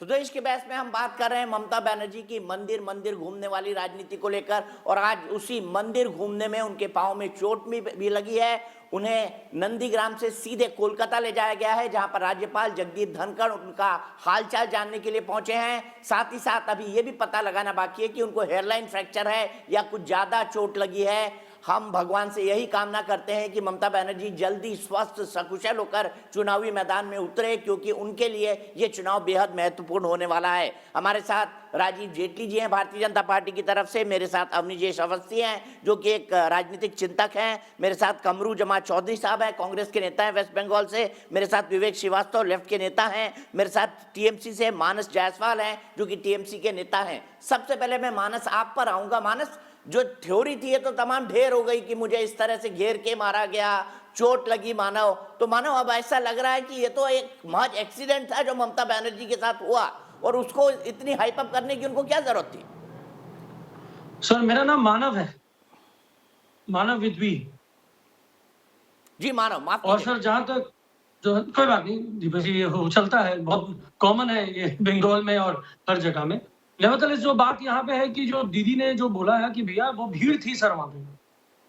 तो देश के बहस में हम बात कर रहे हैं ममता बनर्जी की मंदिर मंदिर घूमने वाली राजनीति को लेकर, और आज उसी मंदिर घूमने में उनके पांव में चोट भी लगी है। उन्हें नंदीग्राम से सीधे कोलकाता ले जाया गया है, जहां पर राज्यपाल जगदीप धनखड़ उनका हालचाल जानने के लिए पहुंचे हैं। साथ ही साथ अभी ये भी पता लगाना बाकी है कि उनको हेयरलाइन फ्रैक्चर है या कुछ ज्यादा चोट लगी है। हम भगवान से यही कामना करते हैं कि ममता बनर्जी जल्दी स्वस्थ सकुशल होकर चुनावी मैदान में उतरे, क्योंकि उनके लिए ये चुनाव बेहद महत्वपूर्ण होने वाला है। हमारे साथ राजीव जेटली जी हैं भारतीय जनता पार्टी की तरफ से, मेरे साथ अवनीजेश अवस्थी हैं जो कि एक राजनीतिक चिंतक हैं, मेरे साथ कमरू जमा चौधरी साहब हैं, कांग्रेस के नेता हैं वेस्ट बंगाल से, मेरे साथ विवेक श्रीवास्तव लेफ्ट के नेता हैं, मेरे साथ टीएमसी से मानस जायसवाल हैं जो कि टीएमसी के नेता हैं। सबसे पहले मैं मानस आप पर आऊंगा। मानस, जो थ्योरी थी ये तो तमाम ढेर हो गई कि मुझे इस तरह से घेर के मारा गया, चोट लगी मानव, तो मानव अब ऐसा लग रहा है कि ये तो एक महज एक्सीडेंट था जो ममता बनर्जी के साथ हुआ, और उसको इतनी हाइप अप करने की उनको क्या जरूरत थी? सर, मेरा नाम मानव है, मानव विद वी। जी मानव, माफ और सर, जहां तक जो कोई बात नहीं दीपक जी, ये चलता है, बहुत कॉमन है ये बंगाल में और हर जगह में। नेवरदलेस जो बात यहाँ पे है कि जो दीदी ने जो बोला है कि भैया वो भीड़ थी सर, वहां पे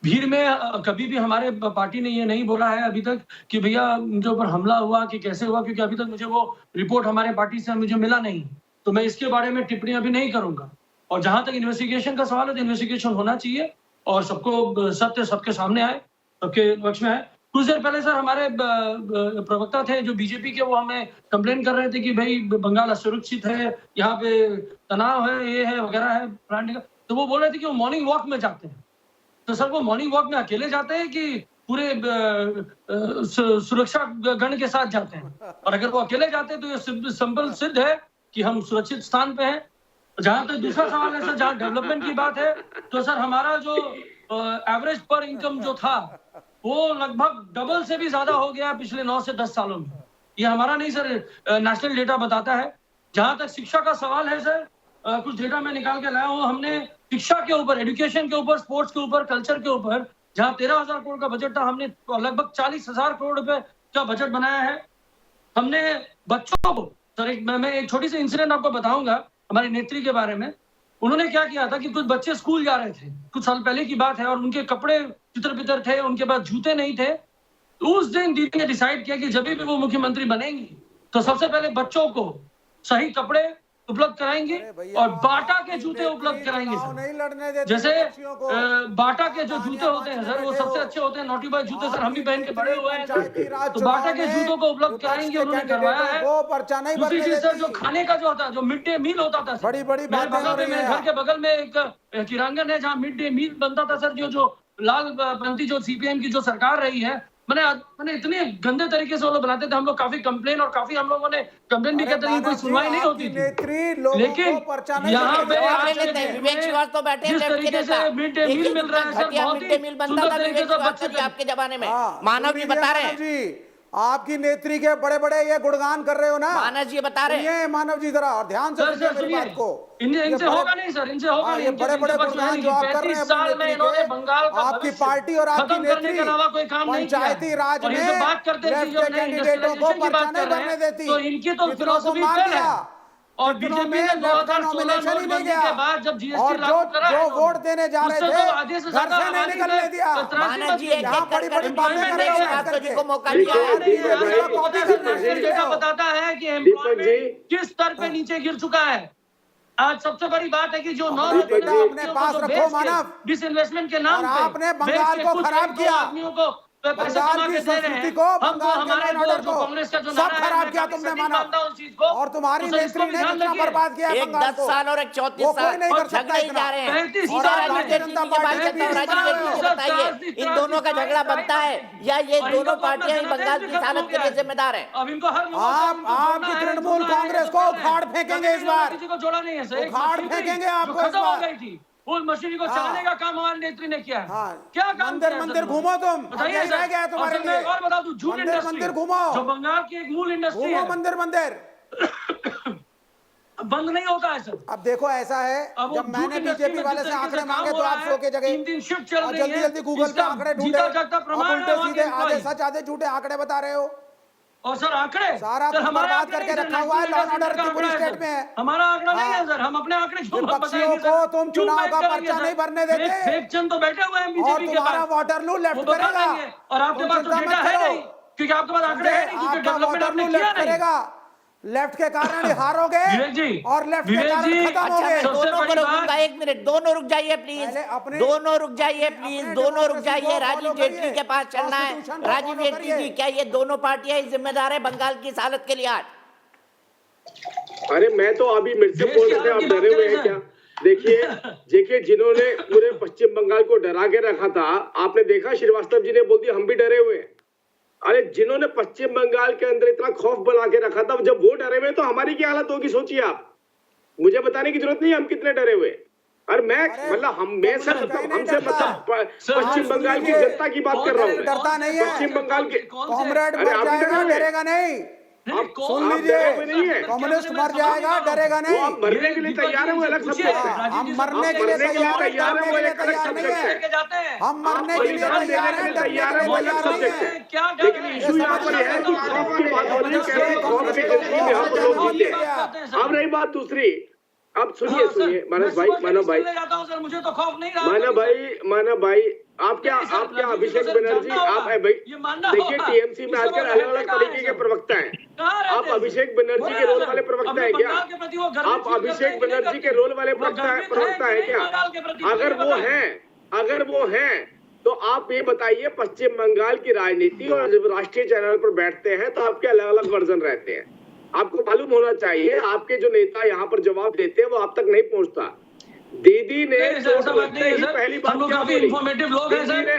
भीड़ में कभी भी हमारे पार्टी ने ये नहीं बोला है अभी तक कि भैया मुझे ऊपर हमला हुआ कि कैसे हुआ, क्योंकि अभी तक मुझे वो रिपोर्ट हमारे पार्टी से मुझे मिला नहीं, तो मैं इसके बारे में टिप्पणी अभी नहीं करूंगा। और जहां तक इन्वेस्टिगेशन का सवाल है तो इन्वेस्टिगेशन होना चाहिए और सबको सत्य सबके सामने आए, सबके पक्ष में आए। कुछ देर पहले सर हमारे प्रवक्ता थे जो बीजेपी के, वो हमें कंप्लेन कर रहे थे कि भाई बंगाल असुरक्षित है, यहाँ पे तनाव है, ये है वगैरह है प्लांट का, तो वो बोल रहे थे कि वो मॉर्निंग वॉक में जाते हैं। तो सर वो मॉर्निंग वॉक में अकेले जाते हैं कि पूरे सुरक्षा गण के साथ जाते हैं? और अगर वो अकेले जाते हैं तो ये सिंपल सिद्ध है कि हम सुरक्षित स्थान पे हैं। जहां तक दूसरा सवाल है सर, जहां डेवलपमेंट की बात है, तो सर हमारा जो एवरेज पर इनकम जो था वो लगभग डबल से भी ज्यादा हो गया पिछले 9 से 10 सालों में। ये हमारा नहीं सर, नेशनल डेटा बताता है। जहां तक शिक्षा का सवाल है सर, कुछ डेटा मैं निकाल के लाया हूँ। हमने शिक्षा के ऊपर, एजुकेशन के ऊपर, स्पोर्ट्स के ऊपर, कल्चर के ऊपर, जहां 13,000 करोड़ का बजट था, हमने लगभग 40,000 करोड़ रुपए का बजट बनाया है। हमने बच्चों को सर, मैं एक छोटी सी इंसिडेंट आपको बताऊंगा हमारी नेत्री के बारे में। उन्होंने क्या किया था कि कुछ बच्चे स्कूल जा रहे थे, कुछ साल पहले की बात है, और उनके कपड़े चितर-बितर थे, उनके पास जूते नहीं थे। तो उस दिन दीदी ने डिसाइड किया कि जब भी वो मुख्यमंत्री बनेंगी तो सबसे पहले बच्चों को सही कपड़े उपलब्ध कराएंगे और बाटा के जूते उपलब्ध कराएंगे सर। जैसे बाटा के जो जूते होते हैं सर, वो सबसे अच्छे होते हैं, नोटी बॉय जूते सर, हम भी पहन के बड़े हुए हैं सर, तो बाटा के जूतों को उपलब्ध कराएंगे, उन्होंने करवाया है। दूसरी चीज सर, जो खाने का जो होता है, जो मिड डे मील होता था सर, मेरे घर के बगल में एक किरांगन है जहाँ मिड डे मील बनता था सर, जो लाल पंथी जो सीपीएम की जो सरकार रही है, मैंने इतने गंदे तरीके से वो लोग बनाते थे। हम लोग काफी कंप्लेन और काफी हम लोगों ने कंप्लेन भी करते थे, कोई सुनवाई नहीं होती थी। लेकिन यहाँ पे विवेक श्रीवास्तव बैठे जिस तरीके से मिड डे मील मिल रहा है सर, बहुत ही सुंदर तरीके से बच्चे आपके जमाने में। मानव जी बता रहे हैं, आपकी नेत्री के बड़े बड़े ये गुणगान कर रहे हो ना, मानव जी बता रहे हैं। मानव जी जरा और ध्यान से सुनिए मेरी बात को। इनसे होगा नहीं सर, इनसे होगा नहीं। ये बड़े बड़े गुणगान जो आप कर रहे हैं, 35 साल में इन्होंने बंगाल का आपकी पार्टी और आपकी नेत्री पंचायती राज में बात करते हैं लेफ्ट के कैंडिडेटों को पर्चा नहीं भरने देती, तो इनकी तो फिलॉसफी फेल है। और बीजेपी ने 2016 नोटबंदी के बाद जब जीएसटी लागू करा, जो वोट देने जा रहे थे आधे से ज्यादा नहीं निकलने दिया। मानव जी यहाँ बड़ी बड़ी बातें कर रहे हो जी को मौका दिया। डेटा बताता है कि एम्प्लॉयमेंट किस स्तर पे नीचे गिर चुका है। आज सबसे बड़ी बात है कि जो अपने पास रखो मानव, डिसइन्वेस्टमेंट के नाम पे आपने बंगाल को खराब किया, आदमियों को पैसे बंगाल जमा की के दे रहे संस्कृति हैं। को, हमको बंगाल हमारे के ऑर्डर को कांग्रेस का जो सब नारा है, खराब मैं किया काफी तुमने सटीक मानव। मानता हूं उस चीज को। और तुम्हारी तो नेत्री ने कितना बर्बाद किया एक 10 साल और एक 34 साल नहीं कर सकता झगड़े ही जा रहे हैं। 35 और साल भारतीय जनता पार्टी के राजनीतिक जी बताइए, इन दोनों का झगड़ा बनता है या ये दोनों पार्टियां ही बंगाल की हालत के लिए जिम्मेदार हैं? अब इनको हर आपकी तृणमूल कांग्रेस को उखाड़ फेंकेंगे इस बार, किसी को जोड़ा नहीं है सर, उखाड़ फेंकेंगे आपको इस खत्म हो बार। गई थी। उस मशीनरी को चलाने का काम हमारी नेत्री ने किया है। क्या काम मंदिर मंदिर घूमो तुम, बताइए यही रह गया है तुम्हारे लिए। और बता दूं, जूट इंडस्ट्री मंदिर घूमो, जो बंगाल की एक मूल इंडस्ट्री घूमो है, मंदिर मंदिर बंद नहीं होता है सर। अब देखो ऐसा है, जब मैंने बीजेपी वाले से आंकड़े मांगे तो आप सो के जगह 3 शिफ्ट चल रही है, जल्दी जल्दी गूगल पे आंकड़े ढूंढे, जीता जागता प्रमाण है उल्टे वहाँ के सीधे आधे employee। सच आधे झूठे आंकड़े बता रहे हो। और सर आंकड़े सारा सर कुछ हमारे बर्बाद आंकड़े करके नहीं, रखा सर, हुआ है, लॉ एंड नेशनल ऑर्डर की पूरी आंकड़े हैं, स्टेट में है। हमारा आंकड़ा नहीं है हाँ। सर, हम अपने आंकड़े क्यों विपक्षियों बताएंगे को सर? तुम क्यों चुनाव बैक का करेंगे पर्चा सर? नहीं भरने देते। फेक चंद तो बैठे हुए हैं और बीजेपी के तुम्हारा पास, वाटरलू वो लेफ्ट बता करेगा। देंगे। और आपके तुम पास तो चिंता डेटा मत है करो। नहीं, क्योंकि आपके पास आंकड़े है नहीं, क्योंकि आपका डेवलपमेंट आपने वाटरलू किया लेफ्ट नहीं। करेगा, लेफ्ट के कारण ही हारोगे विवेक जी, और लेफ्ट के विवेक कारण जी, खत्म अच्छा होगे। मैं सबसे दोनों को बड़ी रोकूंगा, बात- एक मिनट, दोनों रुक जाइए प्लीज, पहले अपने- दोनों रुक जाइए अपने प्लीज, डेमोक्रेसी दोनों रुक को जाइए। राजीव फॉलो जेटली करिए, के पास चलना है। कॉन्स्टिट्यूशन को राजीव फॉलो जेटली करिए। जी, क्या ये दोनों पार्टियां ही जिम्मेदार है बंगाल की इस हालत के लिए आज? अरे मैं तो अभी मेरे से देश बोल की रहे थे, हालत आप की बात डरे हुए करें हैं सर। क्या? देखिए जिन्होंने पूरे पश्चिम बंगाल को डरा के रखा था, आपने देखा श्रीवास्तव जी ने बोल दिया हम भी डरे हुए हैं। अरे जिन्होंने पश्चिम बंगाल के अंदर इतना खौफ बना के रखा था, जब वो डरे हुए तो हमारी क्या हालत होगी सोचिए आप। मुझे बताने की जरूरत नहीं है हम कितने डरे हुए। और मैं मतलब हमसे मतलब पश्चिम बंगाल की जनता की बात कर रहा हूँ मैं। डरता नहीं है। पश्चिम बंगाल के कॉमरेड अरे मर आप जाएगा, डरे हुए? डरेगा नहीं। आप सुन आप लीजिए, डरे हुए नहीं है। कम्युनिस्ट मर जाएगा, डरेगा वो आप नहीं। मरने के लिए तैयार है, वो अलग सब्जेक्ट है। हम मरने के लिए तैयार है, डरने के लिए तैयार नहीं है। हम मरने के लिए बलिदान तैयार देने है, के लिए डरने तैयार के है, लिए वो अलग तैयार नहीं सब्जेक्ट है। है। क्या डर लेकिन है? इशू यहाँ पर है कि खौफ की बात हो रही है, कह रहे हैं खौफ की जिंदगी में हम लोग जीते हैं। अब रही बात दूसरी, अब सुनिए मानव भाई, मुझे तो खौफ नहीं रहा। मानव भाई आप क्या अभिषेक बनर्जी, आप भाई देखिए टीएमसी में आजकल अलग अलग तरीके के प्रवक्ता हैं। आप अभिषेक बनर्जी के रोल वाले प्रवक्ता है क्या? आप अभिषेक बनर्जी के रोल वाले प्रवक्ता है क्या? अगर वो हैं तो आप ये बताइए, पश्चिम बंगाल की राजनीति और जब राष्ट्रीय चैनल पर बैठते हैं तो आपके अलग अलग वर्जन रहते हैं। आपको मालूम होना चाहिए, आपके जो नेता यहाँ पर जवाब देते हैं वो आप तक नहीं पहुँचता। दीदी ने चोट लगते ही पहली बात क्या बोली? इन्फॉर्मेटिव लोग हैं सर,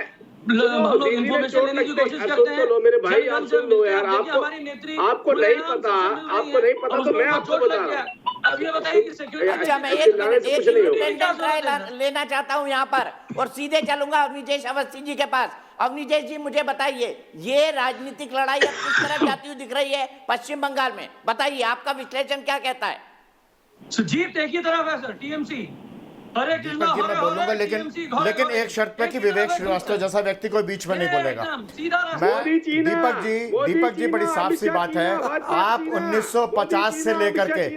हम लोग इन्फॉर्मेशन लेने की कोशिश करते हैं। सुन लो मेरे भाई, आप सुन लो यार, आपको नहीं पता तो मैं आपको बता रहा हूँ। अब ये बताइए कि सिक्योरिटी अच्छा मैं एक इंडिपेंडेंट राय लेना चाहता हूं यहाँ पर और सीधे चलूंगा अवनीश अवस्थी जी के पास। अवनीश जी मुझे बताइए, ये राजनीतिक लड़ाई अब किस तरफ जाती हुई दिख रही है पश्चिम बंगाल में? बताइए, आपका विश्लेषण क्या कहता है? जीत एक ही तरफ है सर, टीएमसी। हरे कृष्णा जी मैं बोलूंगा, लेकिन एक शर्त पे कि विवेक श्रीवास्तव जैसा व्यक्ति कोई बीच में नहीं बोलेगा। मैं दीपक जी बड़ी साफ सी बात है, आप 1950 से लेकर के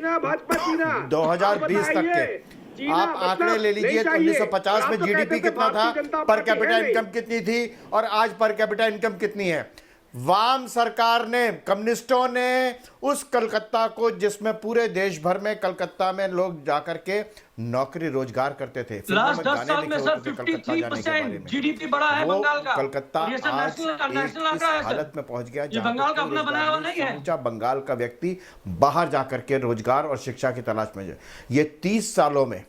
2020 तक के आप आंकड़े ले लीजिए। 1950 में जीडीपी कितना था, पर कैपिटा इनकम कितनी थी और आज पर कैपिटा इनकम कितनी है। वाम सरकार ने, कम्युनिस्टों ने उस कलकत्ता को, जिसमें पूरे देश भर में कलकत्ता में लोग जाकर के नौकरी रोजगार करते थे, लास्ट 10 साल में सर 53% जीडीपी बढ़ा है बंगाल का। कलकत्ता ये सर आज नेशनल इस आंकड़ा है हालत में पहुंच गया ये बंगाल का अपना बनाया हुआ नहीं है। समूचा बंगाल का व्यक्ति बाहर जाकर के रोजगार और शिक्षा की तलाश में ये 30 सालों में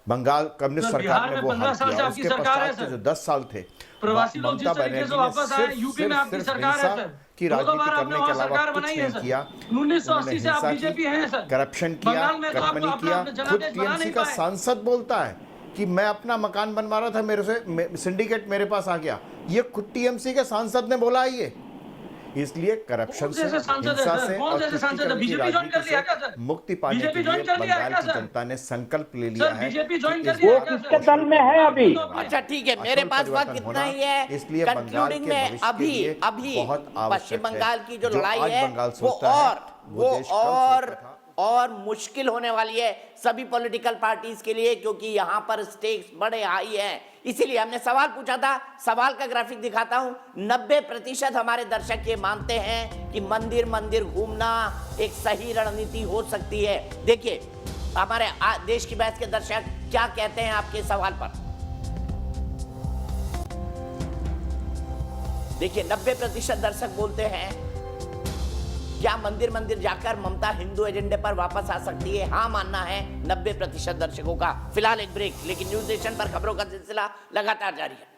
बंगाल कम्युनिस्ट सरकार ने वो हाल किया। उसके पश्चात के जो 10 साल थे, प्रवासी लोग जिस तरीके से वापस आए, यूपी में आपकी सरकार है सर, की राजनीति करने के अलावा कुछ नहीं किया। 1980 से आप बीजेपी हैं सर, करप्शन किया, कटमनी किया। खुद टीएमसी का सांसद बोलता है कि मैं अपना मकान बनवा रहा था, मेरे से सिंडिकेट मेरे पास आ गया। ये खुद टीएमसी के सांसद ने बोला है। ये इसलिए करप्शन से, हिंसा से और तुष्टीकरण की राजनीति से मुक्ति पाने के लिए बंगाल की जनता ने संकल्प ले लिया है। वो किसके दल में है अभी? अच्छा ठीक है, मेरे पास वक्त इतना ही है। इसलिए बंगाल के भविष्य के लिए बहुत पश्चिम बंगाल की जो जो लड़ाई आज है बंगाल वो सोचता है, वो देश कम सोचता था। और मुश्किल होने वाली है सभी पॉलिटिकल पार्टीज के लिए, क्योंकि यहाँ पर स्टेक्स बड़े हाई हैं। इसीलिए हमने सवाल पूछा था, सवाल का ग्राफिक दिखाता हूँ। 90% हमारे दर्शक ये मानते हैं कि मंदिर मंदिर घूमना एक सही रणनीति हो सकती है। देखिए हमारे देश की बहस के दर्शक क्या कहते हैं आपके सवाल पर। देखिए 90% दर्शक बोलते हैं क्या मंदिर मंदिर जाकर ममता हिंदू एजेंडे पर वापस आ सकती है? हाँ मानना है 90% दर्शकों का। फिलहाल एक ब्रेक, लेकिन न्यूज नेशन पर खबरों का सिलसिला लगातार जारी है।